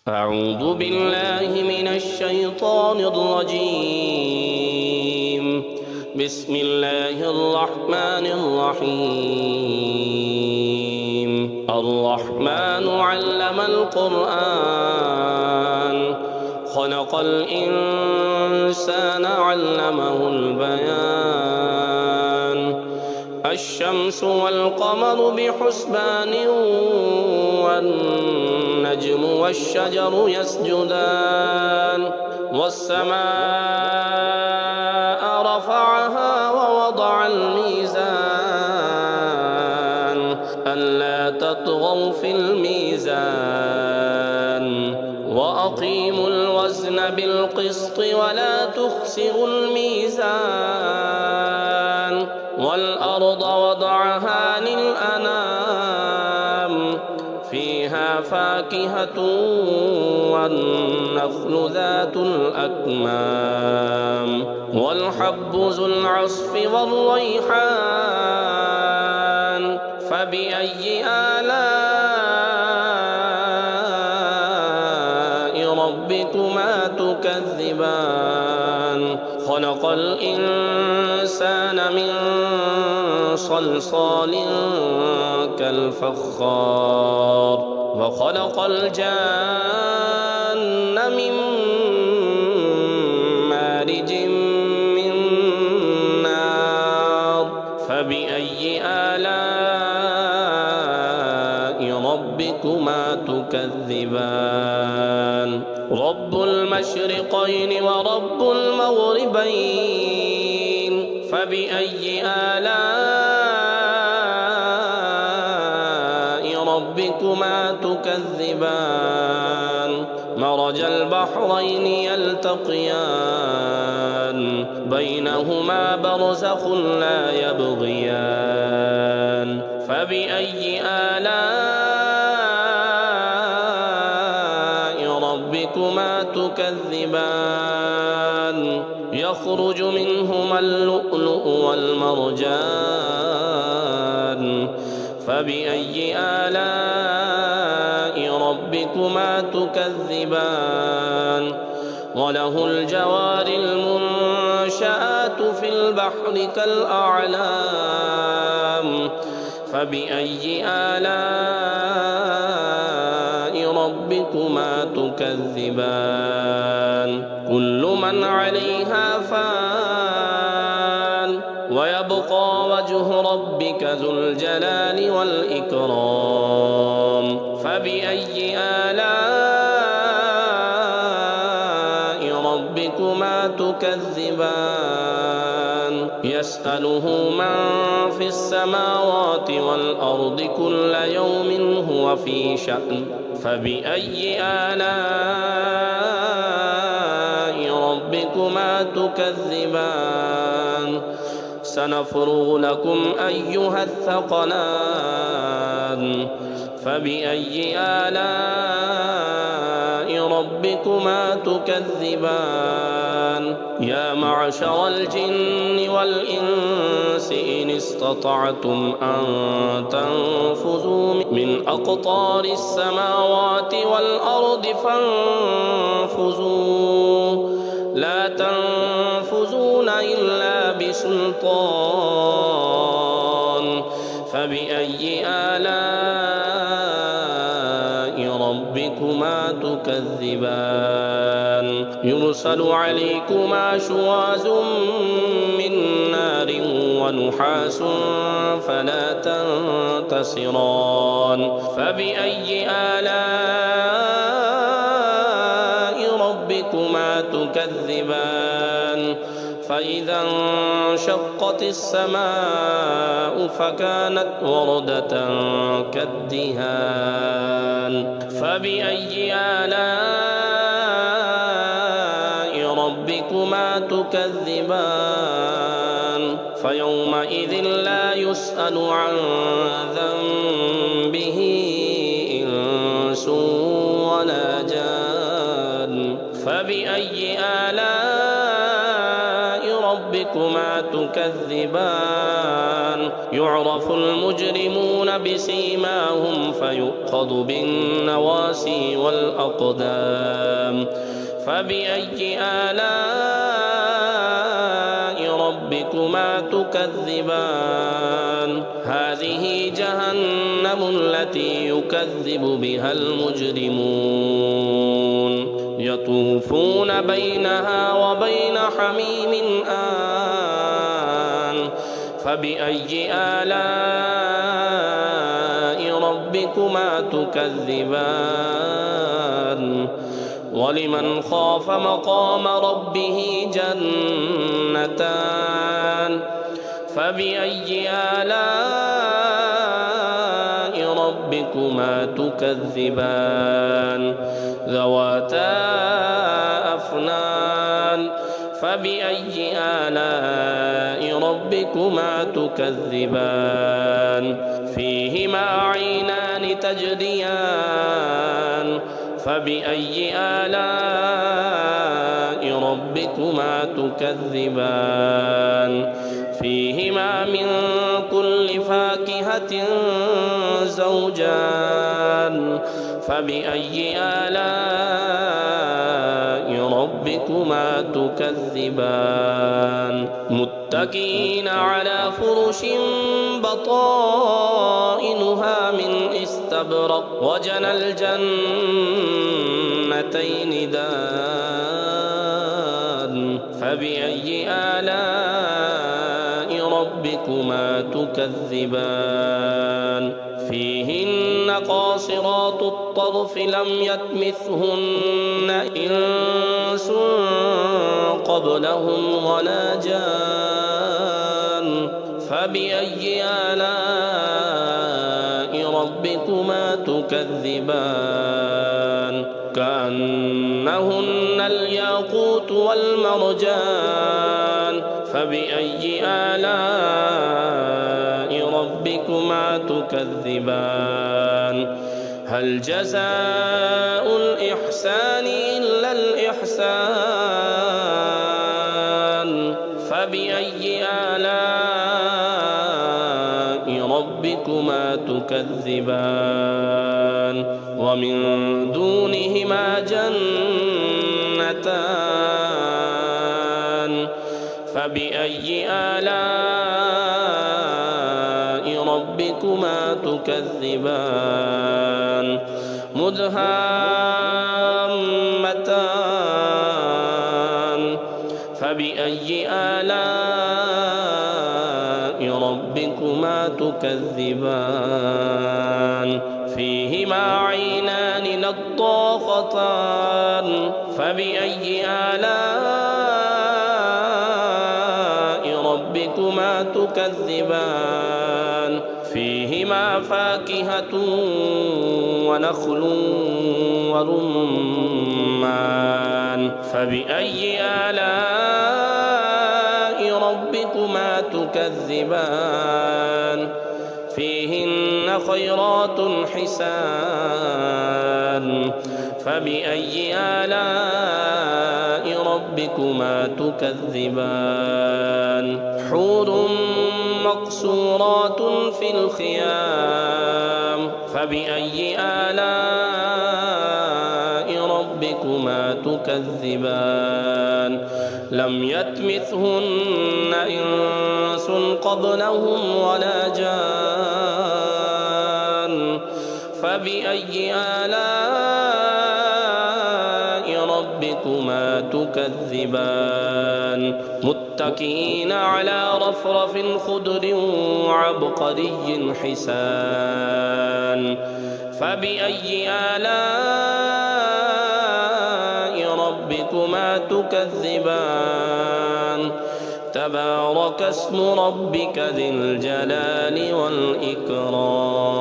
أعوذ بالله من الشيطان الرجيم. بسم الله الرحمن الرحيم. الرحمن علم القرآن خلق الإنسان علمه البيان. الشمس والقمر بحسبان والنجم والشجر يسجدان والسماء رفعها ووضع الميزان ألا تطغوا في الميزان وأقيموا الوزن بالقسط ولا تخسروا الميزان والأرض وضعها للأنام فيها فاكهة والنخل ذات الأكمام والحب ذو العصف والريحان فبأي آلاء ربكما تكذبان خلق الإنسان من صلصال كالفخار وخلق الجان من مارج من نار فبأي آلاء ربكما تكذبان رب المشرقين ورب المغربين فبأي آلاء ربكما تكذبان مرج البحرين يلتقيان بينهما برزخ لا يبغيان فبأي آلاء ربكما تكذبان يخرج منهما اللؤلؤ والمرجان فبأي آلاء ربكما تكذبان وله الجوار المنشآت في البحر كالأعلام فبأي آلاء ربكما تكذبان كل من عليها فان ويبقى وجه ربك ذو الجلال والإكرام فبأي آلاء ربكما تكذبان يسأله من في السماوات والأرض كل يوم هو في شأن فبأي آلاء ربكما تكذبان سنفرغ لكم أيها الثقلان فبأي آلاء ربكما تكذبان يا معشر الجن والإنس إن استطعتم أن تنفذوا من أقطار السماوات والأرض فانفذوا لا تنفذون إلا بسلطان فبأي آلاء ربكما تكذبان يرسل عليكما شواظ من نار ونحاس فلا تنتصران فبأي آلاء ربكما تكذبان فإذا انشقت السماء فكانت وردة كالدهان فبأي آلاء ربكما تكذبان فيومئذ لا يسأل عن ذنبه إنس ولا جان فبأي آلاء ربكما تكذبان يعرف المجرمون بسيماهم فيؤخذ بالنواسي والأقدام فبأي آلاء ربكما تكذبان هذه جهنم التي يكذب بها المجرمون يطوفون بينها وبين حميم آن فبأي آلاء ربكما تكذبان ولمن خاف مقام ربه جنتان فبأي آلاء ربكما تكذبان ذواتا أفنان فبأي آلاء ربكما تكذبان فيهما عينان تجريان فبأي آلاء ربكما تكذبان فيهما من كل فاكهة زوجان فبأي آلاء ربكما تكذبان متكئين على فرش بطائنها من استبرق وجنى الجنتين دان فبأي آلاء ربكما تكذبان فيهن قاصرات الطرف لم يطمثهن إنس قبلهم ولا جان فبأي آلاء ربكما تكذبان كأنهن الياقوت والمرجان فبأي آلاء ربكما تكذبان هل جزاء الإحسان إلا الإحسان فبأي آلاء ربكما تكذبان ومن دونهما جنتان فبأي آلاء ربكما تكذبان مدهامتان فبأي آلاء ربكما تكذبان فيهما عينان نضاختان فبأي آلاء ربكما تكذبان فيهما فاكهة ونخل ورمان فبأي آلاء ربكما تكذبان فيهن خيرات حسان فبأي آلاء ربكما تكذبان حور مقصورات في الخيام فبأي آلاء ربكما تكذبان لم يطمثهن إنس قبلهم ولا جان فبأي آلاء ربكما تكذبان متكئين على رفرف خضر وعبقري حسان فبأي آلاء ربكما تكذبان تبارك اسم ربك ذي الجلال والإكرام